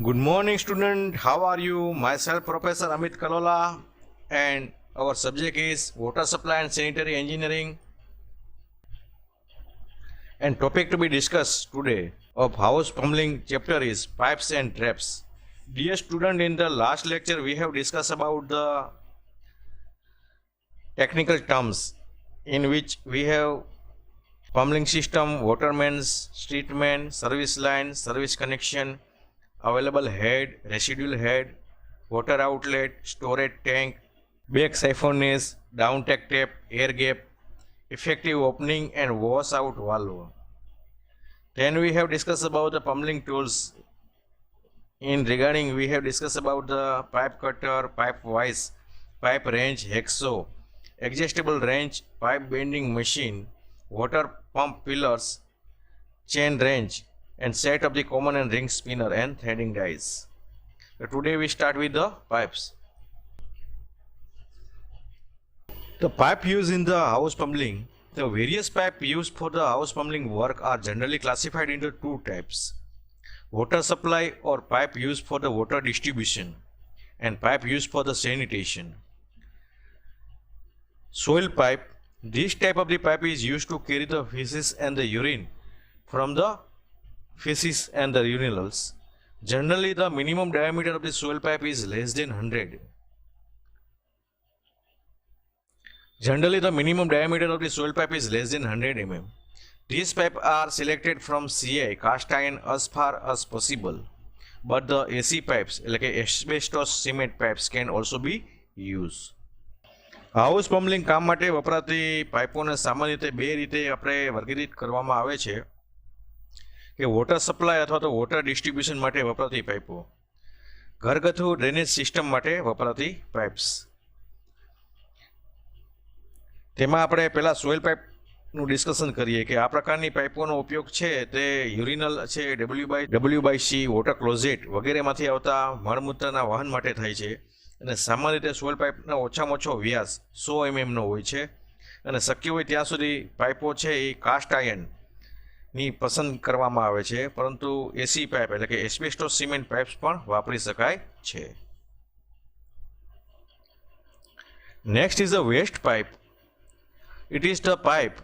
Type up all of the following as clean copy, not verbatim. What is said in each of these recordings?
Good morning, student. How are you? Myself, Professor Amit Kalola, and our subject is Water Supply and Sanitary Engineering. And topic to be discussed today of house plumbing chapter is pipes and taps. Dear student, in the last lecture we have discussed about the technical terms in which we have plumbing system, water mains, street main, service line, service connection, available head, residual head, water outlet, storage tank, back siphonage, downtake tap, air gap, effective opening and wash out valve. Then we have discussed about the plumbing tools. In regarding, we have discussed about the pipe cutter, pipe vise, pipe wrench, hacksaw, adjustable wrench, pipe bending machine, water pump pillars, chain wrench, and set of the common and ring spinner and threading dies. So today we start with the pipes. The pipe used in the house plumbing. The various pipes used for the house plumbing work are generally classified into two types: water supply or pipe used for the water distribution, and pipe used for the sanitation. Soil pipe. This type of the pipe is used to carry the feces and the urine from the feces and the urinals. Generally, the minimum diameter of the soil pipe is less than 100. Generally, the minimum diameter of the soil pipe is less than 100 mm. These pipes are selected from CI, cast iron, as far as possible. But the AC pipes, like asbestos cement pipes, can also be used. House plumbing કામ માટે વપરાતી પાઇપોને સામાન્ય રીતે બે રીતે આપણે વર્ગીકૃત કરવામાં આવે છે કે વોટર સપ્લાય અથવા તો વોટર ડિસ્ટ્રીબ્યુશન માટે વપરાતી પાઇપો, ઘરગથ્થુ ડ્રેનેજ સિસ્ટમ માટે વપરાતી પાઇપ્સ. તેમાં આપણે પહેલાં સોઇલ પાઇપનું ડિસ્કશન કરીએ કે આ પ્રકારની પાઇપોનો ઉપયોગ છે તે યુરિનલ છે, ડબલ્યુ/સી, વોટર ક્લોઝેટ વગેરેમાંથી આવતા મળમૂત્રના વહન માટે થાય છે. અને સામાન્ય રીતે સોઇલ પાઇપનો ઓછામાં ઓછો વ્યાસ 100 mm હોય છે અને શક્ય હોય ત્યાં સુધી પાઇપો છે એ કાસ્ટ આયર્નની પસંદ કરવામાં આવે છે, પરંતુ એસી પાઇપ એટલે કે એસ્બેસ્ટોસ સિમેન્ટ પાઇપ્સ પણ વાપરી શકાય છે. Next is a waste pipe. It is the pipe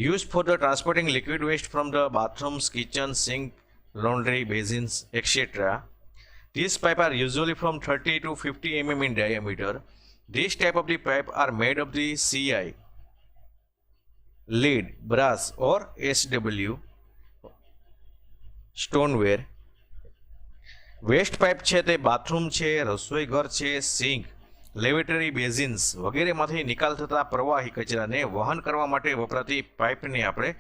used for the transporting liquid waste from the bathrooms, kitchen, sink, laundry, basins, etc. These pipes are usually from 30 to 50 mm in diameter. This type of the pipe are made of the CI, lead, brass or SW, stoneware. Waste pipe છે તે bathroom છે, રસોઈ ઘર છે, sink, લેવેટરી basins વગેરેમાંથી નિકાલ થતા પ્રવાહી કચરાને વહન કરવા માટે વપરાતી પાઇપને આપણે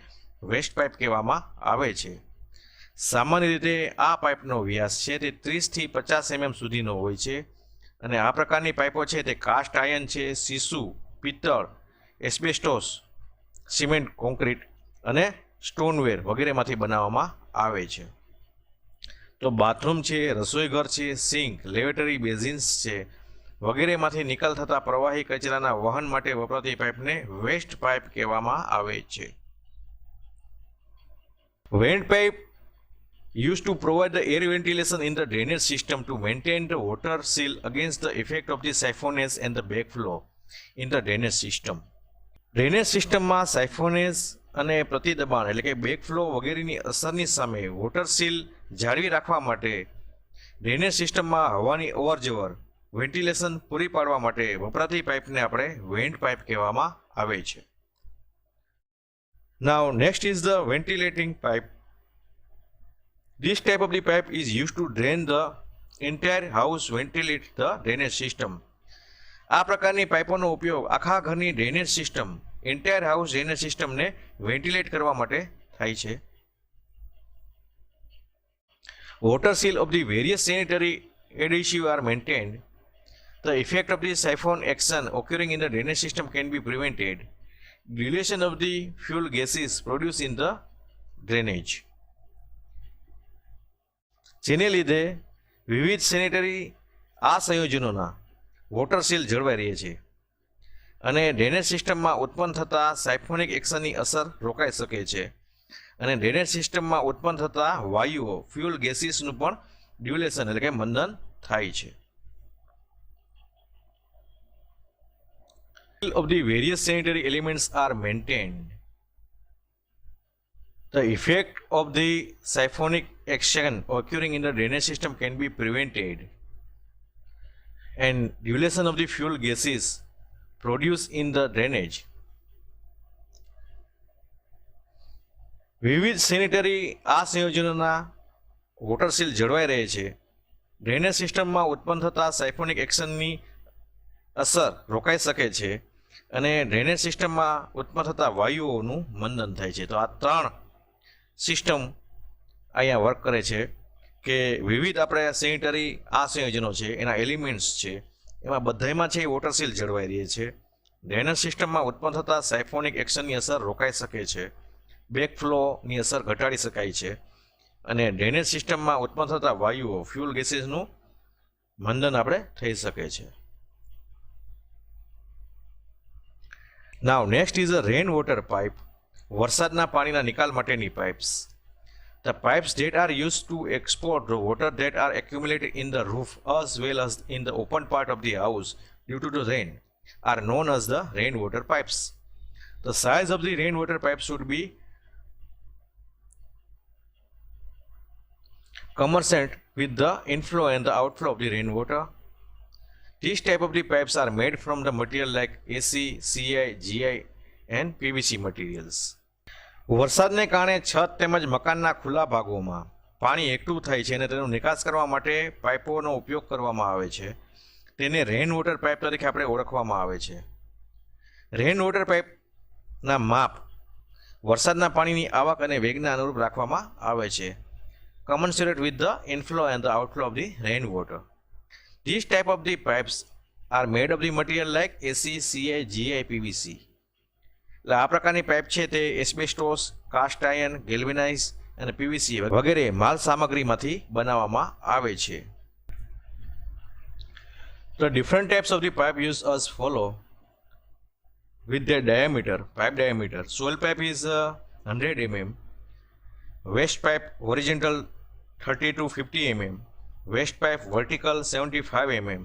વેસ્ટ પાઇપ કહેવામાં આવે છે. સામાન્ય રીતે આ પાઇપનો વ્યાસ છે તે 30 થી 50 mm સુધીનો હોય છે અને આ પ્રકારની પાઇપો છે તે કાસ્ટ આયર્ન છે, સીસુ, પિત્તળ, એસ્બેસ્ટોસ, સિમેન્ટ, કોન્ક્રીટ અને સ્ટોનવેર વગેરેમાંથી બનાવવામાં આવે છે. તો બાથરૂમ છે, રસોઈ ઘર છે, સિંક, લેવેટરી બેઝિન્સ છે વગેરેમાંથી નિકાલ થતા પ્રવાહી કચરાના વહન માટે વપરાતી પાઇપને વેસ્ટ પાઇપ કહેવામાં આવે છે. Vent pipe used to provide the air ventilation in the drainage system to maintain the water seal against the effect of the siphonage and the backflow in the drainage system. Drainage સિસ્ટમમાં સાયફોનેજ અને પ્રતિદબાણ એટલે કે બેકફ્લો વગેરેની અસરની સામે water seal જાળવી રાખવા માટે ડ્રેનેજ સિસ્ટમમાં હવાની અવરજવર વેન્ટિલેશન પૂરી પાડવા માટે વપરાતી પાઇપને આપણે વેન્ટ પાઇપ કહેવામાં આવે છે. Now next is the ventilating pipe. This type of the pipe is used to drain the entire house, ventilate the drainage system. આ પ્રકારની પાઇપોનો ઉપયોગ આખા ઘરની drainage system, entire house drainage સિસ્ટમને વેન્ટિલેટ કરવા માટે થાય છે. Water seal of the various sanitary adhesive are maintained. The effect of the siphon action occurring in the drainage system can be prevented. Dilution of the fuel gases produced in the drainage. જેને લીધે વિવિધ sanitary આ સંયોજનોના water seal જળવાઈ રહે છે અને drainage સિસ્ટમમાં ઉત્પન્ન થતા સાયફોનિક એક્શનની અસર રોકાઈ શકે છે અને ડ્રેનેજ સિસ્ટમમાં ઉત્પન્ન થતા વાયુઓ ફ્યુઅલ ગેસીસનું પણ ડ્યુલેશન એટલે કે મંદન થાય છે. Of the various sanitary elements are maintained. The effect of the siphonic action occurring in the drainage system can be prevented, and dilution of the fuel gases produced in the drainage. વિવિધ sanitary આ સંયોજનોના water seal જળવાઈ રહે છે. Drainage સિસ્ટમમાં ઉત્પન્ન થતા સાયફોનિક એક્શનની અસર રોકાઈ શકે છે અને ડ્રેનેજ સિસ્ટમમાં ઉત્પન્ન થતા વાયુઓનું મંદન થાય છે. તો આ 3 સિસ્ટમ અહીંયા વર્ક કરે છે કે વિવિધ આપણે સેનિટરી આ સંયોજનો છે એના એલિમેન્ટ્સ છે એમાં બધામાં છે વોટર સીલ જળવાઈ રહે છે. ડ્રેનેજ સિસ્ટમમાં ઉત્પન્ન થતા સાયફોનિક એક્શનની અસર રોકાઈ શકે છે, બેક ફ્લોની અસર ઘટાડી શકાય છે અને ડ્રેનેજ સિસ્ટમમાં ઉત્પન્ન થતા વાયુઓ ફ્યુલ ગેસીસનું મંદન આપણે થઈ શકે છે. Now next is a rain water pipe. વરસાદના પાણીના નિકાલ માટેની pipes. The pipes that are used to export the water that are accumulated in the roof as well as in the open part of the house due to the rain are known as the rainwater pipes. The size of the rainwater pipe should be commensurate with the inflow and the outflow of the rainwater. These type of the pipes are made from the material like AC, CI, GI and PVC materials. વરસાદને કારણે છત તેમજ મકાનના ખુલ્લા ભાગોમાં પાણી એકઠું થાય છે અને તેનો નિકાસ કરવા માટે પાઇપોનો ઉપયોગ કરવામાં આવે છે. તેને રેન વોટર પાઇપ તરીકે આપણે ઓળખવામાં આવે છે. રેન વોટર પાઇપના માપ વરસાદના પાણીની આવક અને વેગને અનુરૂપ રાખવામાં આવે છે. commensurate with the inflow and the outflow of the rain water. These type of the pipes are made of the material like AC, CI, GI, PVC. એટલે આ પ્રકારની પાઇપ છે તે એસ્બેસ્ટોસ, કાસ્ટ આયર્ન, ગેલ્વેનાઇઝ અને PVC વગેરે માલ સામગ્રીમાંથી બનાવવામાં આવે છે. The different types of the pipe used as follow with their diameter, pipe diameter. Soil pipe is 100 mm, waste pipe horizontal 30 to 50 mm, waste pipe vertical 75 mm,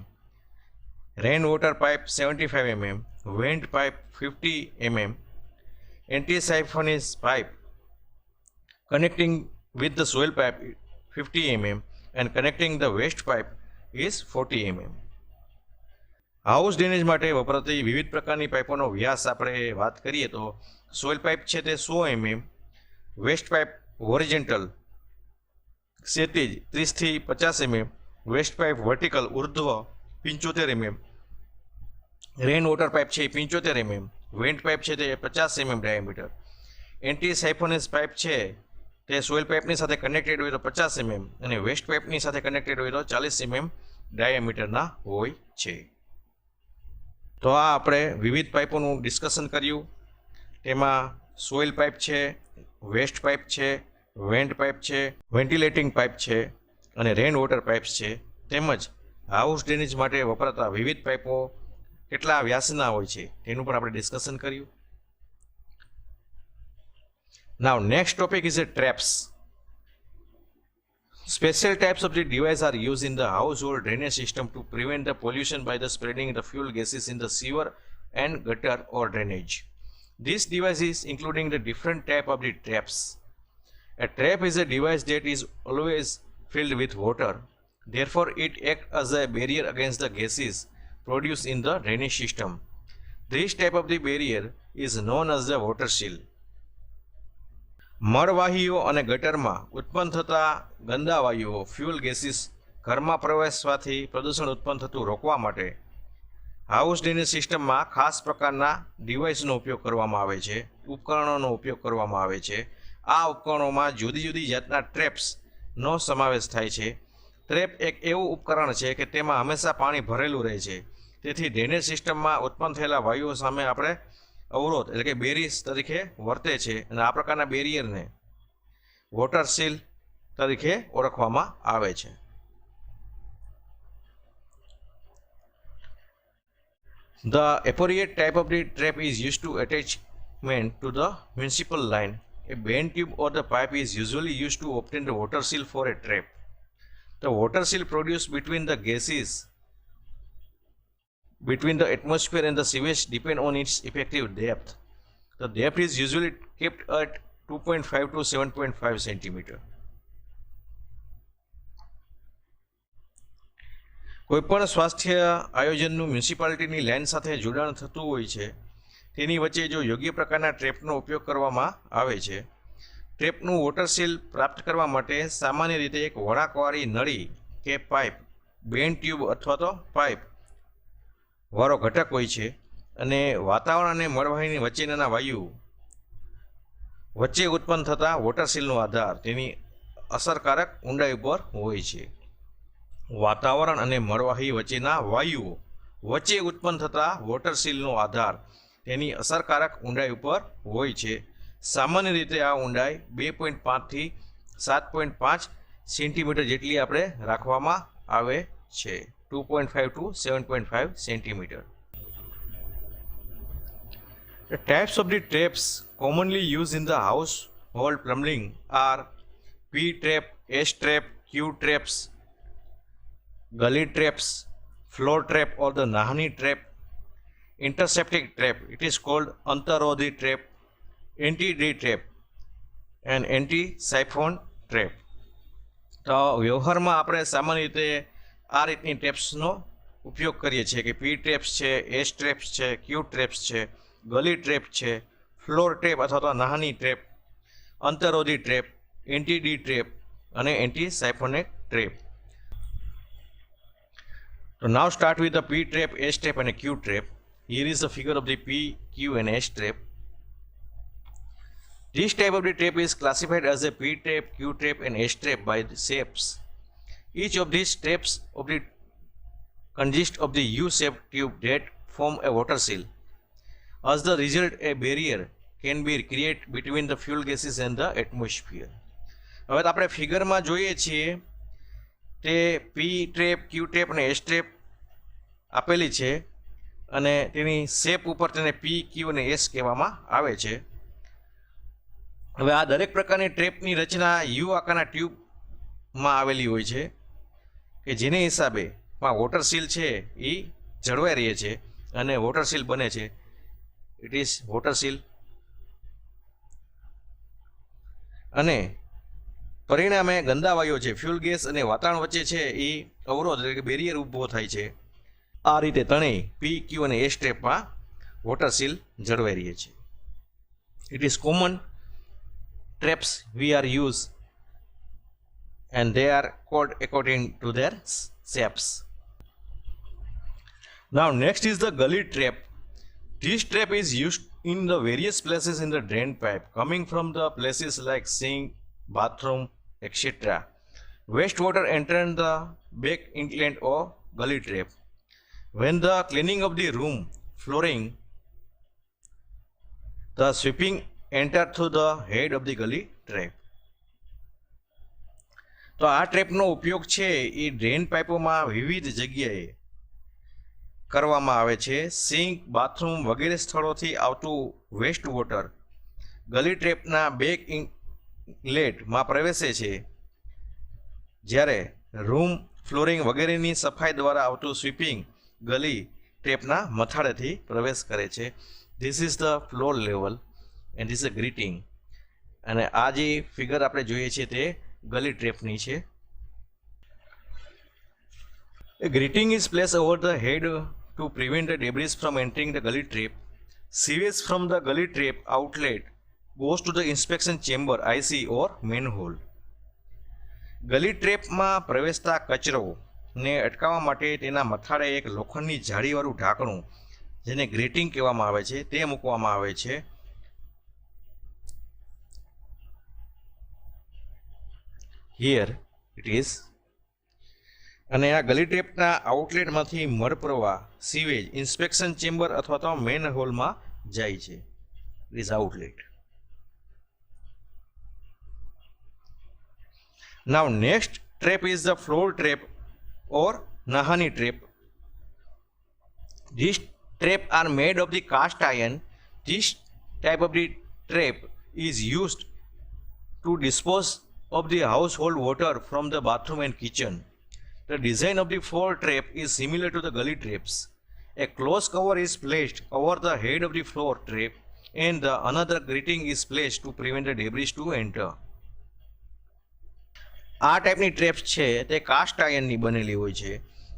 rain water pipe 75 mm, vent pipe 50 mm, anti-siphonous pipe connecting with the soil pipe 50 mm and connecting the waste pipe is 40 mm. House drainage માટે વપરાતી વિવિધ પ્રકારની પાઇપોનો વ્યાસ આપણે વાત કરીએ તો soil pipe છે તે 100 mm, વેસ્ટ પાઇપ હોરિઝોન્ટલ ક્ષિતિજ 30 થી 50 mm, વેસ્ટ પાઇપ વર્ટિકલ ઉર્ધ્વ 75 mm, રેન વોટર પાઇપ છે 75 mm, વેન્ટ પાઇપ છે તે 50 mm ડાયામીટર, એન્ટી સાયફોનસ પાઇપ છે તે સોઇલ પાઇપની સાથે કનેક્ટેડ હોય તો 50 mm અને વેસ્ટ પાઇપની સાથે કનેક્ટેડ હોય તો 40 mm ડાયામીટરના હોય છે. તો આ આપણે વિવિધ પાઇપોનું ડિસ્કશન કર્યું. તેમાં સોઇલ પાઇપ છે, વેસ્ટ પાઇપ છે, વેન્ટ પાઇપ છે, વેન્ટિલેટિંગ પાઇપ છે અને રેન વોટર પાઇપ્સ છે, તેમજ હાઉસ ડ્રેનેજ માટે વપરાતા વિવિધ પાઇપો કેટલા વ્યાસના હોય છે તેનું પણ આપણે ડિસ્કશન કર્યું. Now next topic is a traps. Special types of the device are used in the household drainage system to prevent the pollution by the spreading the fuel gases in the sewer and gutter or drainage. These devices including the different type of the traps. A trap is a device that is always filled with water. Therefore, it acts as a barrier against the gases produced in the drainage system. This type of the barrier is known as the water seal. મળવાહીઓ અને ગટરમાં ઉત્પન્ન થતા ગંદા વાયુઓ fuel gases ઘરમાં પ્રવેશવાથી પ્રદૂષણ ઉત્પન્ન થતું રોકવા માટે હાઉસ ડ્રેનેજ સિસ્ટમમાં ખાસ પ્રકારના ડિવાઇસનો ઉપયોગ કરવામાં આવે છે, ઉપકરણોનો ઉપયોગ કરવામાં આવે છે. આ ઉપકરણોમાં જુદી જુદી જાતના ટ્રેપ્સનો સમાવેશ થાય છે. ટ્રેપ એક એવું ઉપકરણ છે કે તેમાં હંમેશા પાણી ભરેલું રહે છે, તેથી ડ્રેનેજ સિસ્ટમમાં ઉત્પન્ન થયેલા વાયુઓ સામે આપણે અવરોધ એટલે કે બેરીસ તરીકે વર્તે છે અને આ પ્રકારના બેરિયરને વોટર સીલ તરીકે ઓળખવામાં આવે છે. The appropriate type of the trap is used to attachment to the municipal line. A bent tube or the pipe is usually used to obtain the water seal for a trap. The water seal produced between the gases between the atmosphere and the sewage depend on its effective depth. The depth is usually kept at 2.5 to 7.5 centimeter. કોઈપણ સ્વાસ્થ્ય આયોજનનું મ્યુનિસિપાલિટીની line સાથે જોડાણ થતું હોય છે તેની વચ્ચે જો યોગ્ય પ્રકારના ટ્રેપનો ઉપયોગ કરવામાં આવે છે, ટ્રેપનું વોટર સીલ પ્રાપ્ત કરવા માટે સામાન્ય રીતે એક વળાંકવાળી નળી કે પાઇપ, બેન્ડ ટ્યુબ અથવા તો પાઇપ વાળો ઘટક હોય છે અને વાતાવરણ અને મળવાહીની વચ્ચેના વાયુ વચ્ચે ઉત્પન્ન થતા વોટર સીલનો આધાર તેની અસરકારક ઊંડાઈ ઉપર હોય છે. વાતાવરણ અને મળવાહી વચ્ચેના વાયુઓ વચ્ચે ઉત્પન્ન થતા વોટર સીલનો આધાર તેની અસરકારક ઊંડાઈ ઉપર હોય છે. સામાન્ય રીતે આ ઊંડાઈ 2.5 થી 7.5 સેન્ટીમીટર જેટલી આપણે રાખવામાં આવે છે. 2.5 to 7.5 centimeter. The types of the traps commonly used in the household plumbing are P-trap, S-trap, Q-traps, gully traps, floor trap or the Nahani trap, intercepting trap, it is called Antarodhi trap, anti-D trap and anti-siphon trap. તો વ્યવહારમાં આપણે સામાન્ય રીતે આ રીતની ટ્રેપ્સનો ઉપયોગ કરીએ છીએ કે પી ટ્રેપ્સ છે, એસ ટ્રેપ્સ છે, ક્યુ ટ્રેપ્સ છે, ગલી ટ્રેપ છે, ફ્લોર ટ્રેપ અથવા તો નાની ટ્રેપ, અંતરોધી ટ્રેપ, એન્ટી ડી ટ્રેપ અને એન્ટી સાયફોનિક ટ્રેપ. તો now start with the P trap, S trap અને Q trap. Here is the figure of the P, Q and S trap. This type of the trap is classified as a P trap, Q trap and S trap by the shapes. Each of these traps consists of the U-shaped tube that form a water seal. As the result, a barrier can be created between the fuel gases and the atmosphere. હવે આપણે ફિગરમાં જોઈએ છીએ તે P trap, Q trap અને S trap આપેલી છે અને તેની શેપ ઉપર તેને P, Q અને S કહેવામાં આવે છે. હવે આ દરેક પ્રકારની ટ્રેપની રચના યુ આકારના ટ્યુબમાં આવેલી હોય છે કે જેને હિસાબે વોટર સીલ છે એ જળવાઈ રહે છે અને વોટર સીલ બને છે. It is water seal. અને પરિણામે ગંદા વાયુઓ છે, ફ્યુલ ગેસ અને વાતાવરણ વચ્ચે છે એ અવરોધ એટલે કે બેરિયર ઊભો થાય છે. આ રીતે ત્રણેય પી, ક્યુ અને એસ ટ્રેપમાં વોટર સીલ જળવાઈ રહે છે. It is common traps we are used and they are called according to their shapes. Now next is the gully trap. This trap is used in the various places in the drain pipe, coming from the places like sink, bathroom, etc. Wastewater enter the back inlet or gully trap. When the cleaning of the room flooring, the sweeping enter through the head of the gully trap. તો આ ટ્રેપનો ઉપયોગ છે એ drain પાઇપોમાં વિવિધ જગ્યાએ કરવામાં આવે છે. Sink, bathroom વગેરે સ્થળોથી આવતું વેસ્ટ વોટર ગલી ટ્રેપના બેક ઇનલેટમાં પ્રવેશે છે, જ્યારે રૂમ, ફ્લોરિંગ વગેરેની સફાઈ દ્વારા આવતું સ્વીપિંગ ગલી ટ્રેપના મથાળેથી પ્રવેશ કરે છે. This is the floor level and this is a greeting. અને આ જે ફિગર આપણે જોઈએ છે તે ગલી ટ્રેપની છે. A greeting is placed over the head to prevent the debris from entering the gully trap. Sewage from the gully trap outlet goes to the inspection chamber, IC or manhole. ગલી ટ્રેપમાં પ્રવેશતા કચરોને અટકાવવા માટે તેના મથાળે એક લોખંડની જાળીવાળું ઢાંકણું જેને ગ્રેટિંગ કહેવામાં આવે છે તે મૂકવામાં આવે છે. Here it is. અને આ ગલી ટ્રેપના આઉટલેટમાંથી મળ પ્રવાહ સીવેજ ઇન્સ્પેક્શન ચેમ્બર અથવા તો મેન હોલમાં જાય છે. It is outlet. Now next trap is the floor trap or નહાની trap. This trap are made of the cast iron. This type of the trap is used to dispose of the household water from the bathroom and kitchen. The design of the floor trap is similar to the gully traps. A close cover is placed over the head of the floor trap and the another grating is placed to prevent the debris to enter. આ ટાઈપની traps છે તે cast આયર્નની બનેલી હોય છે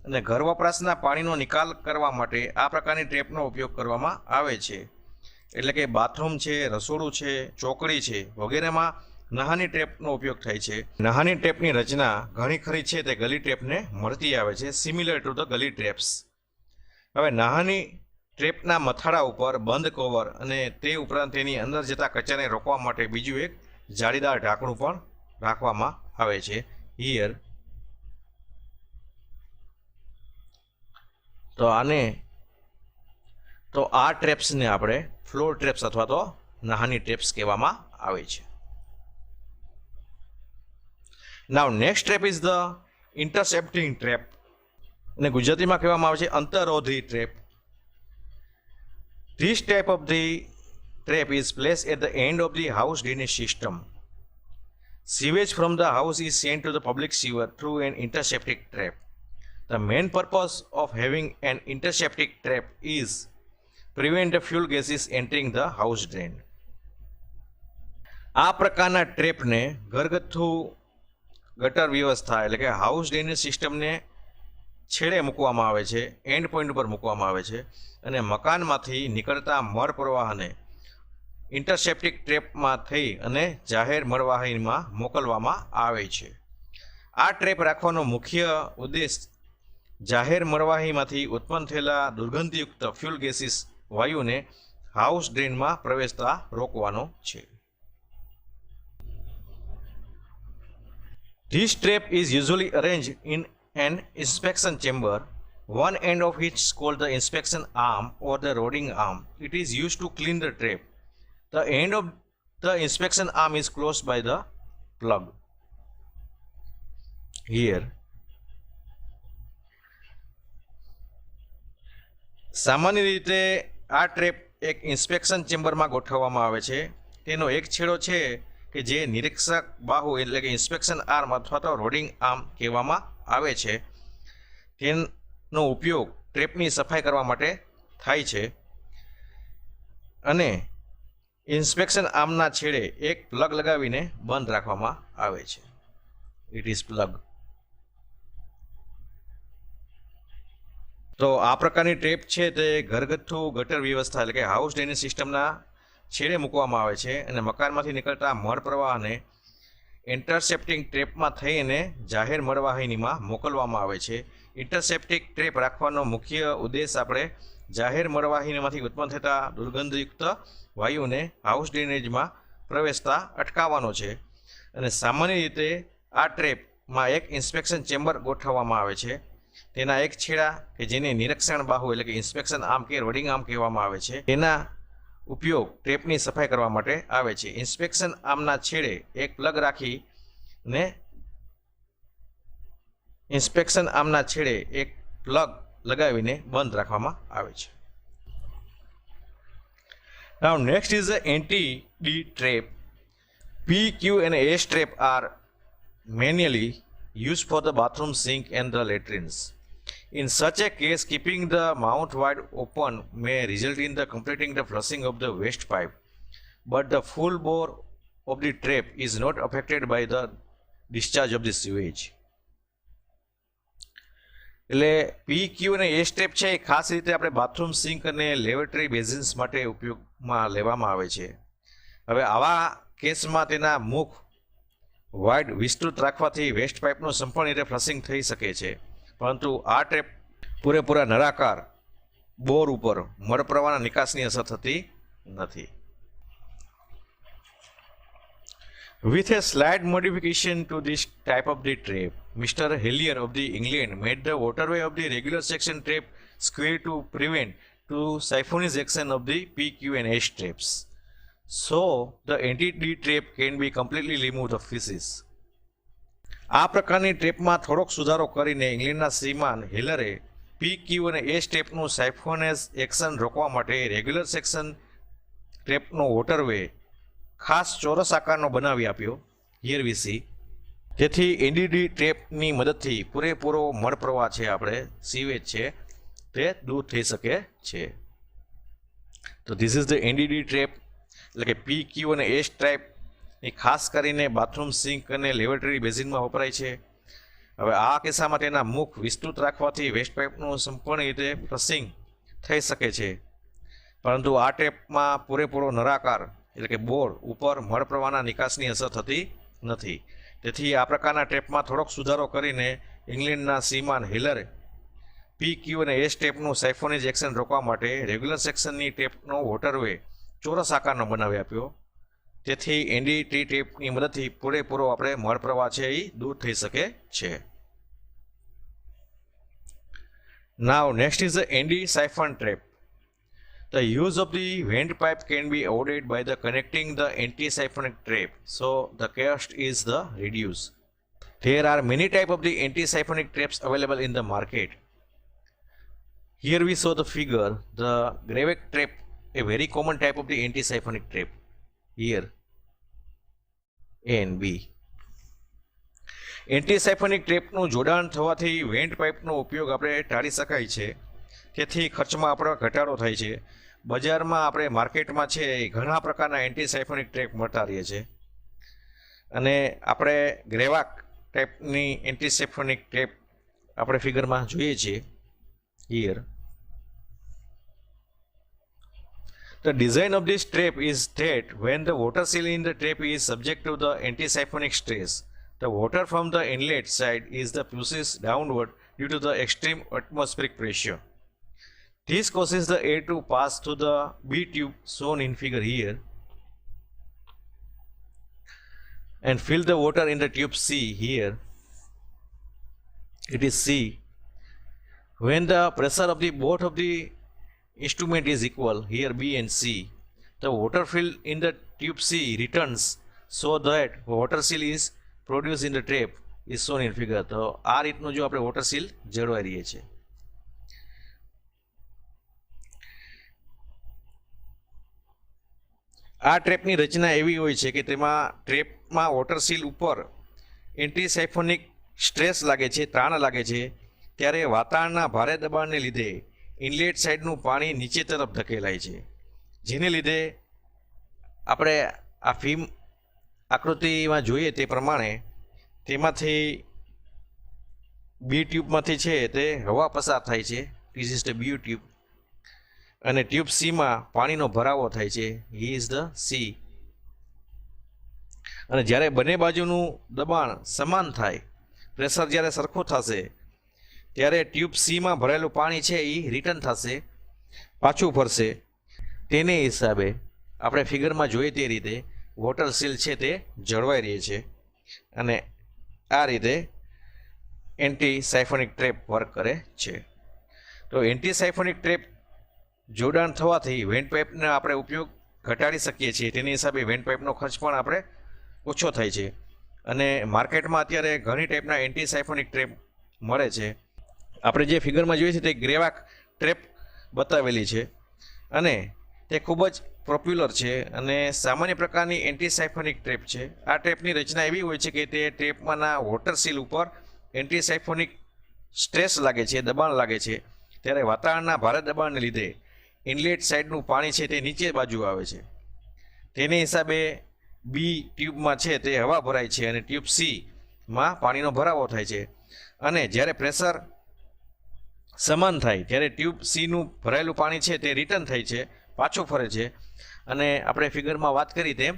અને ઘર વપરાશના પાણીનો નિકાલ કરવા માટે આ પ્રકારની ટ્રેપનો ઉપયોગ કરવામાં આવે છે. એટલે કે બાથરૂમ છે, રસોડું છે, ચોકડી છે વગેરેમાં નહાની ટ્રેપનો ઉપયોગ થાય છે. નહાની ટ્રેપની રચના ઘણી ખરી છે તે ગલી ટ્રેપને મળતી આવે છે, સિમિલર ટુ ધ ગલી ટ્રેપ્સ. હવે નહાની ટ્રેપના મથાળા ઉપર બંધ કવર અને તે ઉપરાંત તેની અંદર જતા કચરાને રોકવા માટે બીજું એક જાળીદાર ઢાંકણું પણ રાખવામાં આવે છે. હિયર તો આ ટ્રેપ્સને આપણે ફ્લોર ટ્રેપ્સ અથવા તો નહાની ટ્રેપ્સ કહેવામાં આવે છે. Now next trap is the intercepting trap અને ગુજરાતીમાં કહેવામાં આવે છે અંતરોધી trap. This type of the trap is place at the end of the house drainage system. Sewage from the house is sent to the public sewer through an interseptic trap. The main purpose of having an interseptic trap is prevent the fuel gases entering the house drain. આ પ્રકારના ટ્રેપને ઘરગથ્થુ ગટર વ્યવસ્થા એટલે કે house drainage સિસ્ટમને છેડે મૂકવામાં આવે છે, એન્ડ પોઈન્ટ ઉપર મૂકવામાં આવે છે અને મકાનમાંથી નીકળતા મળ પ્રવાહને ઇન્ટરસેપ્ટિક ટ્રેપમાં થઈ અને જાહેર મળવાહીમાં મોકલવામાં આવે છે. આ ટ્રેપ રાખવાનો મુખ્ય ઉદ્દેશ જાહેર મળવાહીમાંથી ઉત્પન્ન થયેલા દુર્ગંધયુક્ત ફ્યુલ ગેસીસ વાયુને હાઉસ ડ્રેનમાં પ્રવેશતા રોકવાનો છે. This trap is usually arranged in an inspection chamber, one end of which is called the inspection arm or the roding arm. It is used to clean the trap. The end of the inspection arm is closed by the plug. Here, સામાન્ય રીતે આ trap એક inspection ચેમ્બરમાં ગોઠવવામાં આવે છે. તેનો એક છેડો છે કે જે નિરીક્ષક બાહુ એટલે કે ઇન્સ્પેક્શન આર્મ અથવા તો રોડિંગ આર્મ કહેવામાં આવે છે. તેનો ઉપયોગ ટ્રેપની સફાઈ કરવા માટે થાય છે અને ઇન્સ્પેક્શન આર્મના છેડે એક પ્લગ લગાવીને બંધ રાખવામાં આવે છે. It is plug. તો આ પ્રકારની ટ્રેપ છે તે ઘરગથ્થુ ગટર વ્યવસ્થા એટલે કે હાઉસ ડ્રેનેજ સિસ્ટમના છેડે મૂકવામાં આવે છે અને મકાનમાંથી નીકળતા મળ પ્રવાહને ઇન્ટરસેપ્ટિંગ ટ્રેપમાં થઈને જાહેર મળવાહિનીમાં મોકલવામાં આવે છે. ઇન્ટરસેપ્ટિક ટ્રેપ રાખવાનો મુખ્ય ઉદ્દેશ આપણે જાહેર મળવાહિનીમાંથી ઉત્પન્ન થતા દુર્ગંધયુક્ત વાયુને હાઉસ ડ્રેનેજમાં પ્રવેશતા અટકાવવાનો છે અને સામાન્ય રીતે આ ટ્રેપમાં એક ઇન્સ્પેક્શન ચેમ્બર ગોઠવવામાં આવે છે. તેના એક છેડા કે જેને નિરીક્ષણ બાહુ એટલે કે ઇન્સ્પેક્શન આર્મ કે રોડિંગ આર્મ કહેવામાં આવે છે તેના ઉપયોગ ટ્રેપની સફાઈ કરવા માટે આવે છે. ઇન્સ્પેક્શન આર્મના છેડે એક પ્લગ રાખીને ઇન્સ્પેક્શન આર્મના છેડે એક પ્લગ લગાવીને બંધ રાખવામાં આવે છે. Now next is the anti-D trap. P, Q and S trap are manually used for the bathroom sink and the latrines. In such a case, keeping the mouth wide open may result in the completing the flushing of the waste pipe, but the full bore of the trap is not affected by the discharge of the sewage. એટલે પી ક્યુ અને એ step છે એ ખાસ રીતે આપણે bathroom sink અને લેવટરી basins માટે ઉપયોગમાં લેવામાં આવે છે. હવે આવા કેસમાં તેના મુખ વાઇડ વિસ્તૃત રાખવાથી વેસ્ટ પાઇપનું સંપૂર્ણ રીતે ફ્લશિંગ થઈ શકે છે, પરંતુ આ ટ્રેપ પૂરેપૂરા નળાકાર બોર ઉપર મળપ્રવાહના નિકાસની અસર થતી નથી. With a slight modification to this type of the trap, Mr. Hellier of the England made the waterway of the regular section trap square to prevent to siphonization of the P, Q and S traps. So, the anti-D trap can be completely removed of fishes. આ પ્રકારની ટ્રેપમાં થોડોક સુધારો કરીને ઇંગ્લેન્ડના શ્રીમાન હેલરે પી ક્યુ અને એ સ્ટેપનું સાઇફોનેસ action રોકવા માટે regular section ટ્રેપનો waterway ખાસ ચોરસ આકારનો બનાવી આપ્યો. હિયર વી સી તેથી એનડીડી ટ્રેપની મદદથી પૂરેપૂરો મળ પ્રવાહ છે આપણે સીવેજ છે તે દૂર થઈ શકે છે. તો this is the NDD trap, એટલે કે પી, ક્યુ અને એસ ટ્રેપ એ ખાસ કરીને બાથરૂમ સિંક અને લેબોરેટરી બેઝિનમાં વપરાય છે. હવે આ કિસ્સામાં તેના મુખ વિસ્તૃત રાખવાથી વેસ્ટ પાઇપનું સંપૂર્ણ રીતે ફ્લશિંગ થઈ શકે છે, પરંતુ આ ટ્રેપમાં પૂરેપૂરો નળાકાર એટલે કે બોર ઉપર મળ પ્રવાહના નિકાસની અસર થતી નથી. તેથી આ પ્રકારના ટ્રેપમાં થોડોક સુધારો કરીને ઇંગ્લેન્ડના સીમાન હિલરે પી, ક્યુ અને એસ ટ્રેપનું સાયફોનેજ એક્શન રોકવા માટે રેગ્યુલર સેક્શનની ટ્રેપનો વોટરવે ચોરસ આકારનો બનાવી આપ્યો. તેથી એનડીડી ટ્રેપની મદદથી પૂરેપૂરો આપણે મળ પ્રવાહ છે એ દૂર થઈ શકે છે. Now next is the ND siphon trap. The use of the vent pipe can be avoided by the connecting the anti-siphonic trap, so the cost is the reduced. There are many types of the anti-siphonic traps available in the market. Here we saw the figure, the Gravek trap, a very common type of the anti-siphonic trap. Here A and B. એન્ટી-સાયફોનિક ટ્રેપનું જોડાણ થવાથી vent પાઇપનો ઉપયોગ આપણે ટાળી શકાય છે, તેથી ખર્ચમાં આપણો ઘટાડો થાય છે. બજારમાં આપણે માર્કેટમાં છે ઘણા પ્રકારના એન્ટી-સાયફોનિક ટ્રેપ મળતા રહીએ છે, અને આપણે ગ્રેવાક ટાઈપની એન્ટી-સાયફોનિક ટ્રેપ આપણે ફિગરમાં જોઈએ છીએ. Here the design of this trap is that when the water seal in the trap is subject to the anti-siphonic stress, the water from the inlet side is the pushes downward due to the extreme atmospheric pressure. This causes the air to pass through the B tube shown in figure here and fill the water in the tube C here. It is C. When the pressure of the both of the instrument is equal, here B and C, the water filled in the tube C returns so that water seal is produced in the trap is shown in figure. તો આ રીતનું જો આપણે water seal જળવાઈ રહીએ છીએ. આ ટ્રેપની રચના એવી હોય છે કે તેમાં ટ્રેપમાં વોટર સીલ ઉપર એન્ટી-સાયફોનિક સ્ટ્રેસ લાગે છે, તાણ લાગે છે, ત્યારે વાતાવરણના ભારે દબાણને લીધે ઇનલેટ સાઈડનું પાણી નીચે તરફ ધકેલાય છે, જેને લીધે આપણે આ ફિલ્મ આકૃતિમાં જોઈએ તે પ્રમાણે તેમાંથી બી ટ્યુબમાંથી છે તે હવા પસાર થાય છે. This is the B tube, અને ટ્યુબ સીમાં પાણીનો ભરાવો થાય છે. He is the C. અને જ્યારે બંને બાજુનું દબાણ સમાન થાય, પ્રેશર જ્યારે સરખું થશે, ત્યારે ટ્યુબ સીમાં ભરેલું પાણી છે એ રિટર્ન થશે, પાછું ફરશે. તેને હિસાબે આપણે ફિગરમાં જોઈએ તે રીતે વોટર સીલ છે તે જળવાઈ રહે છે, અને આ રીતે એન્ટી-સાયફોનિક ટ્રેપ વર્ક કરે છે. તો એન્ટી-સાયફોનિક ટ્રેપ જોડાણ થવાથી વેન્ટ પાઇપનો આપણે ઉપયોગ ઘટાડી શકીએ છીએ. તેની હિસાબે વેન્ટ પાઇપનો ખર્ચ પણ આપણે ઓછો થાય છે, અને માર્કેટમાં અત્યારે ઘણી ટાઈપના એન્ટી-સાયફોનિક ટ્રેપ મળે છે. આપણે જે ફિગરમાં જોઈએ છે તે ગ્રેવાક ટ્રેપ બતાવેલી છે, અને તે ખૂબ જ પોપ્યુલર છે અને સામાન્ય પ્રકારની એન્ટી-સાયફોનિક ટ્રેપ છે. આ ટ્રેપની રચના એવી હોય છે કે તે ટ્રેપમાંના વોટર સીલ ઉપર એન્ટી-સાયફોનિક સ્ટ્રેસ લાગે છે, દબાણ લાગે છે, ત્યારે વાતાવરણના ભારે દબાણને લીધે ઇનલેટ સાઈડનું પાણી છે તે નીચે બાજુ આવે છે. તેની હિસાબે બી ટ્યુબમાં છે તે હવા ભરાય છે, અને ટ્યુબ સીમાં પાણીનો ભરાવો થાય છે, અને જ્યારે પ્રેશર સમાન થાય ત્યારે ટ્યુબ સીનું ભરાયેલું પાણી છે તે રિટર્ન થાય છે, પાછું ફરે છે, અને આપણે ફિગરમાં વાત કરી તેમ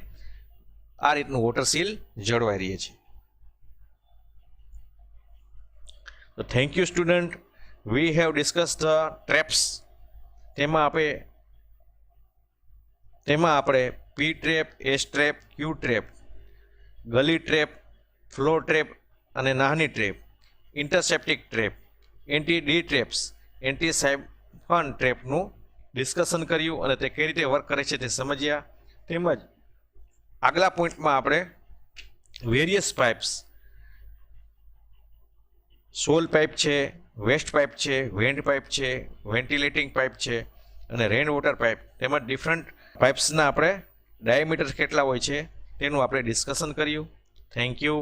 આ રીતનું વોટર સીલ જળવાઈ રહે છે. તો thank you student. We have discuss the traps. તેમાં આપણે P trap, S trap, Q trap, gully trap, floor trap અને નાની trap, intercepting trap, anti D traps, anti siphon ટ્રેપનું ડિસ્કશન કર્યું, અને તે કઈ રીતે વર્ક કરે છે તે સમજ્યા. તેમજ આગલા પોઈન્ટમાં આપણે વેરિયસ પાઇપ્સ, સોલ પાઇપ છે, વેસ્ટ પાઇપ છે, વેન્ટ પાઇપ છે, વેન્ટિલેટિંગ પાઇપ છે, અને રેન વોટર પાઇપ, તેમજ ડિફરન્ટ પાઇપ્સના આપણે ડાયામીટર કેટલા હોય છે તેનું આપણે ડિસ્કશન કર્યું. Thank you.